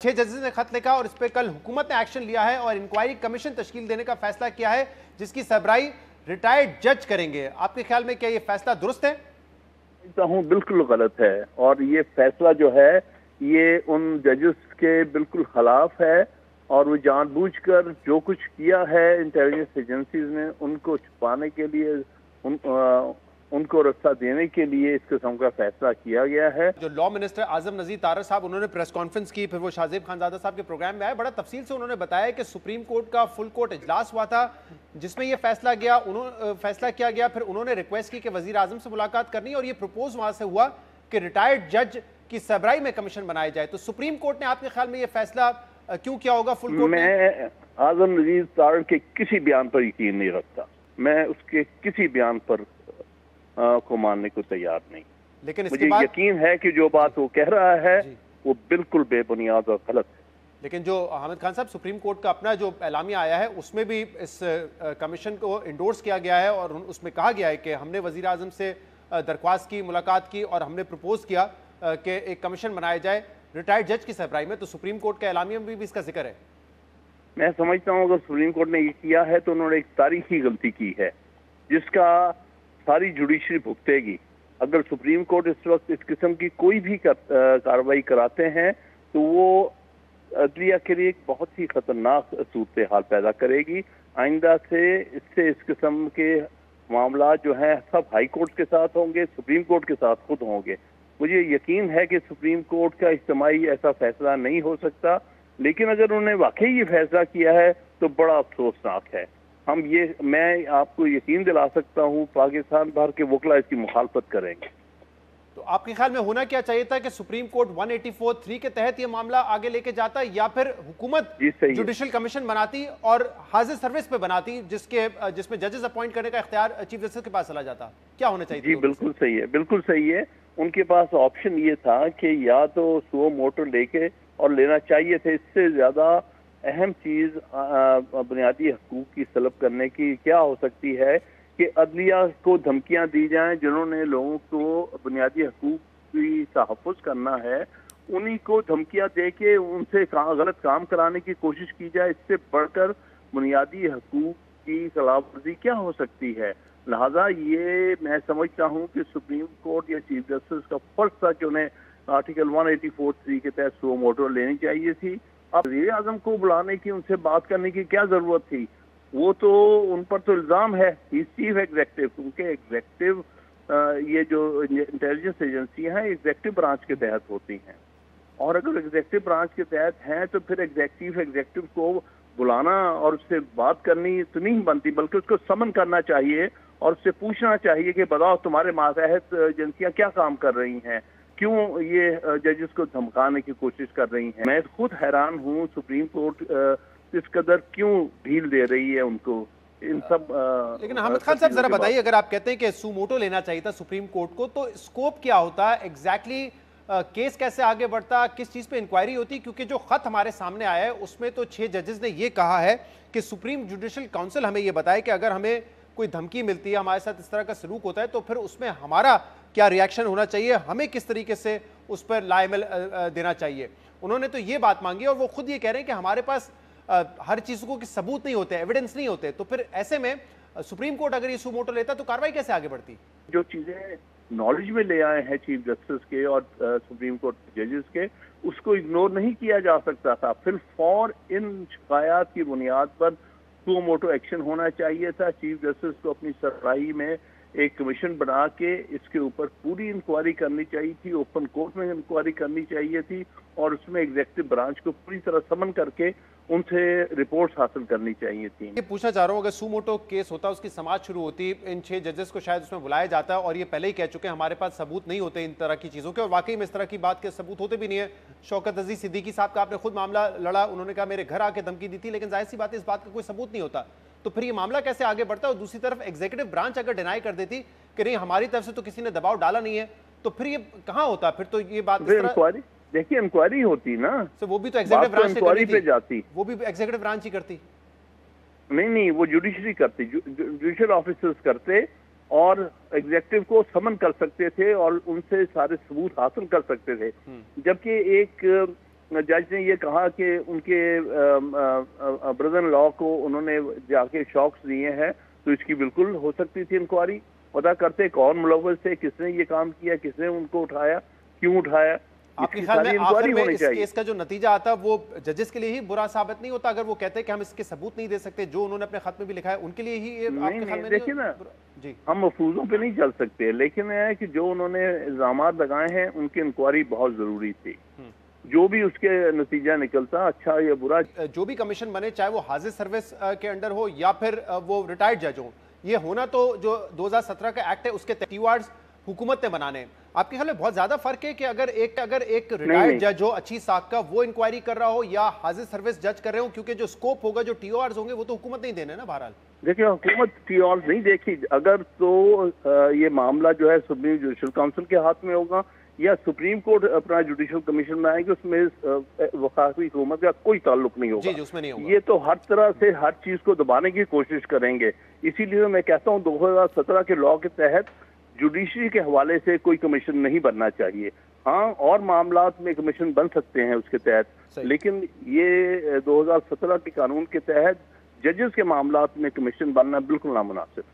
6 जजेस ने खत लिखा और इस पर कल हुकूमत ने एक्शन लिया है और इंक्वायरी कमीशन तश्कील देने का फैसला किया है, जिसकी सरबराही रिटायर्ड जज करेंगे। आपके ख्याल में क्या ये फैसला दुरुस्त है? हूँ बिल्कुल गलत है और ये फैसला जो है ये उन जजेस के बिल्कुल खिलाफ है और वो जानबूझकर जो कुछ किया है इंटेलिजेंस एजेंसीज ने उनको छुपाने के लिए उनको रास्ता देने के लिए इस किस्म का फैसला किया गया है। जो लॉ मिनिस्टर आजम नजीर तारर साहब, उन्होंने प्रेस कॉन्फ्रेंस की, फिर वो शाहजेब खानजादा साहब के प्रोग्राम में आए, बड़ा तफसील से उन्होंने बताया कि सुप्रीम कोर्ट का फुल कोर्ट इजलास हुआ था जिसमें ये फैसला किया गया। फिर उन्होंने रिक्वेस्ट की कि वजीर आजम से मुलाकात करनी और ये प्रपोज वहां से हुआ कि रिटायर्ड जज की सरबराही में कमीशन बनाया जाए। तो सुप्रीम कोर्ट ने आपके ख्याल में ये फैसला क्यों किया होगा फुल कोर्ट? मैं आजम नजीर तारर के किसी बयान पर यकीन नहीं रखता, मैं उसके किसी बयान पर को मानने को तैयार नहीं। लेकिन मुझे यकीन है कि जो बात वो कह रहा है वो बिल्कुल बेबुनियाद और गलत है। लेकिन जो हामिद खान साहब, सुप्रीम कोर्ट का अपना जो एलामिया आया है उसमें भी इस कमीशन को इंडोर्स किया गया है और उसमें कहा गया है कि हमने वजीर आजम से दरख्वास्त की, मुलाकात की और हमने प्रपोज किया कि एक कमीशन बनाया जाए रिटायर्ड जज की सरबराही में। तो सुप्रीम कोर्ट के एलामिया में भी इसका जिक्र है। मैं समझता हूँ अगर सुप्रीम कोर्ट ने ये किया है तो उन्होंने एक तारीखी गलती की है जिसका सारी जुडिशरी भुगतेगी। अगर सुप्रीम कोर्ट इस वक्त इस किस्म की कोई भी कार्रवाई कराते हैं तो वो अदलिया के लिए एक बहुत ही खतरनाक सूरत हाल पैदा करेगी। आइंदा से इससे इस किस्म के मामला जो हैं सब हाई कोर्ट के साथ होंगे, सुप्रीम कोर्ट के साथ खुद होंगे। मुझे यकीन है कि सुप्रीम कोर्ट का इज्तिमाई ऐसा फैसला नहीं हो सकता, लेकिन अगर उन्होंने वाकई ये फैसला किया है तो बड़ा अफसोसनाक है। मैं आपको यकीन दिला सकता हूँ पाकिस्तान भर के वकला इसकी मुखालफत करेंगे। तो आपके ख्याल में होना क्या चाहिए था कि सुप्रीम कोर्ट 184(3) के तहत ये मामला आगे लेके जाता या फिर हुकूमत जुडिशल कमीशन बनाती और हाजिर सर्विस पे बनाती जिसमें जजेस अपॉइंट करने का इख्तियार चीफ जस्टिस के पास चला जाता? क्या होना चाहिए? जी बिल्कुल सही है, बिल्कुल सही है। उनके पास ऑप्शन ये था कि या तो सुओ मोटो लेके और लेना चाहिए थे। इससे ज्यादा अहम चीज बुनियादी हकूक की तलब करने की क्या हो सकती है कि अदलिया को धमकियां दी जाएं जिन्होंने लोगों को बुनियादी हकूक की तहफ़्फ़ुज़ करना है, उन्हीं को धमकियां दे के उनसे गलत काम कराने की कोशिश की जाए। इससे बढ़कर बुनियादी हकूक की खिलाफवर्जी क्या हो सकती है? लिहाजा ये मैं समझता हूँ कि सुप्रीम कोर्ट या चीफ जस्टिस का फर्ज था कि उन्हें आर्टिकल 184(3) के तहत सुओ मोटो लेनी चाहिए थी। अब वज़ीर आज़म को बुलाने की, उनसे बात करने की क्या जरूरत थी? वो तो उन पर तो इल्जाम है, चीफ एग्जेक्टिव, क्योंकि एग्जेक्टिव ये जो इंटेलिजेंस एजेंसियां हैं एग्जेक्टिव ब्रांच के तहत होती हैं और अगर एग्जेक्टिव ब्रांच के तहत हैं तो फिर एग्जेक्टिव को बुलाना और उससे बात करनी तो नहीं बनती, बल्कि उसको समन करना चाहिए और उससे पूछना चाहिए कि बताओ तुम्हारे मातहत एजेंसियां क्या काम कर रही हैं, क्यों ये जजेस को धमकाने की कोशिश कर रही हैं। मैं खुद हैरान हूँ सुप्रीम कोर्ट इस कदर क्यों ढील दे रही है उनको इन सब। लेकिन हामिद खान साहब जरा बताइए, अगर आप कहते हैं कि सुओ मोटो लेना चाहिए था सुप्रीम कोर्ट को, तो स्कोप क्या होता है एग्जैक्टली? केस कैसे आगे बढ़ता, किस चीज पे इंक्वायरी होती? क्योंकि जो खत हमारे सामने आया है उसमें तो 6 जजेस ने ये कहा है कि सुप्रीम जुडिशल काउंसिल हमें ये बताए कि अगर हमें कोई धमकी मिलती है, हमारे साथ इस तरह का सलूक होता है, तो फिर उसमें हमारा क्या रिएक्शन होना चाहिए, हमें किस तरीके से उस पर लाइमल देना चाहिए। उन्होंने तो ये बात मांगी और वो खुद ये कह रहे हैं कि हमारे पास हर चीज को कि सबूत नहीं होते, एविडेंस नहीं होते। तो फिर ऐसे में सुप्रीम कोर्ट अगर ये सुओ मोटो लेता तो कार्रवाई कैसे आगे बढ़ती? जो चीजें नॉलेज में ले आए हैं चीफ जस्टिस के और सुप्रीम कोर्ट जजेस के, उसको इग्नोर नहीं किया जा सकता था। फिर फॉर इन शिकायत की बुनियाद पर सुओ मोटो एक्शन होना चाहिए था। चीफ जस्टिस को अपनी सरबराही में एक कमीशन बना के इसके ऊपर पूरी इंक्वायरी करनी चाहिए थी, ओपन कोर्ट में इंक्वायरी करनी चाहिए थी और उसमें एग्जेक्टिव ब्रांच को पूरी तरह समन करके उनसे रिपोर्ट्स हासिल करनी चाहिए थी। ये पूछना चाह रहा हूँ, अगर सुओ मोटो केस होता, उसकी समाज शुरू होती, इन 6 जजेस को शायद उसमें बुलाया जाता और ये पहले ही कह चुके हैं हमारे पास सबूत नहीं होते इन तरह की चीज़ों के, और वाकई में इस तरह की बात के सबूत होते भी नहीं है। शौकत अजीज सिद्दीकी साहब का आपने खुद मामला लड़ा, उन्होंने कहा मेरे घर आके धमकी दी थी, लेकिन जाहिर सी बात है इस बात का कोई सबूत नहीं होता। तो फिर ये मामला कैसे आगे बढ़ता है? और दूसरी तरफ एग्जीक्यूटिव ब्रांच अगर डिनाई कर देती कि नहीं हमारी तरफ से तो किसी ने दबाव डाला नहीं है, तो फिर ये कहाँ होता? फिर तो ये बात देखिए इंक्वायरी होती ना, तो वो भी तो एग्जीक्यूटिव ब्रांच पे जाती, वो भी एग्जीक्यूटिव ब्रांच ही करती। नहीं वो जुडिशरी करती, जुडिशियल ऑफिसर्स करते और एग्जेक्टिव को समन कर सकते थे और उनसे सारे सबूत हासिल कर सकते थे। जबकि एक जज ने ये कहा कि उनके ब्रदर इन लॉ को उन्होंने जाके शॉक्स दिए हैं, तो इसकी बिल्कुल हो सकती थी इंक्वायरी, पता करते कौन मुलव्वस थे, किसने ये काम किया, किसने उनको उठाया, क्यों उठाया। आपके ख्याल में आखिर में इस केस का जो नतीजा आता है वो जजेस के लिए ही बुरा साबित नहीं होता? अगर वो कहते हैं कि हम इसके सबूत नहीं दे सकते, जो उन्होंने अपने खत में भी लिखा है, उनके लिए ही ये आपके ख्याल में? देखिए ना, जी, हम मफरूजों पे नहीं चल सकते, लेकिन है कि जो उन्होंने इल्जाम लगाए हैं उनकी इंक्वायरी बहुत जरूरी थी। जो भी उसके नतीजा निकलता, अच्छा या बुरा, जो भी कमीशन बने, चाहे वो हाजिर सर्विस के अंडर हो या फिर वो रिटायर्ड जज हो, ये होना तो जो 2017 का एक्ट है उसके तहत हुकूमत ने बनाने। आपके ख्याल में बहुत ज्यादा फर्क है कि अगर एक रिटायर्ड जज हो अच्छी साख का, वो इंक्वायरी कर रहा हो, या हाजिर सर्विस जज कर रहे हो? क्योंकि जो स्कोप होगा, जो टीओआर्स होंगे, वो तो हुकूमत नहीं देने ना। बहरहाल देखिए, हुकूमत टीओआर्स नहीं देगी। अगर तो ये मामला जो है सुप्रीम जुडिशल काउंसिल के हाथ में होगा या सुप्रीम कोर्ट अपना जुडिशल कमीशन में आएंगे, उसमें वफाकी हुकूमत का कोई ताल्लुक नहीं होगा। जी, उसमें नहीं होगा। ये तो हर तरह से हर चीज को दबाने की कोशिश करेंगे। इसीलिए मैं कहता हूँ 2017 के लॉ के तहत जुडिशरी के हवाले से कोई कमीशन नहीं बनना चाहिए। हाँ, और मामलात में कमीशन बन सकते हैं उसके तहत, लेकिन ये 2017 के कानून के तहत जजेस के मामलात में कमीशन बनना बिल्कुल नामुनासिब।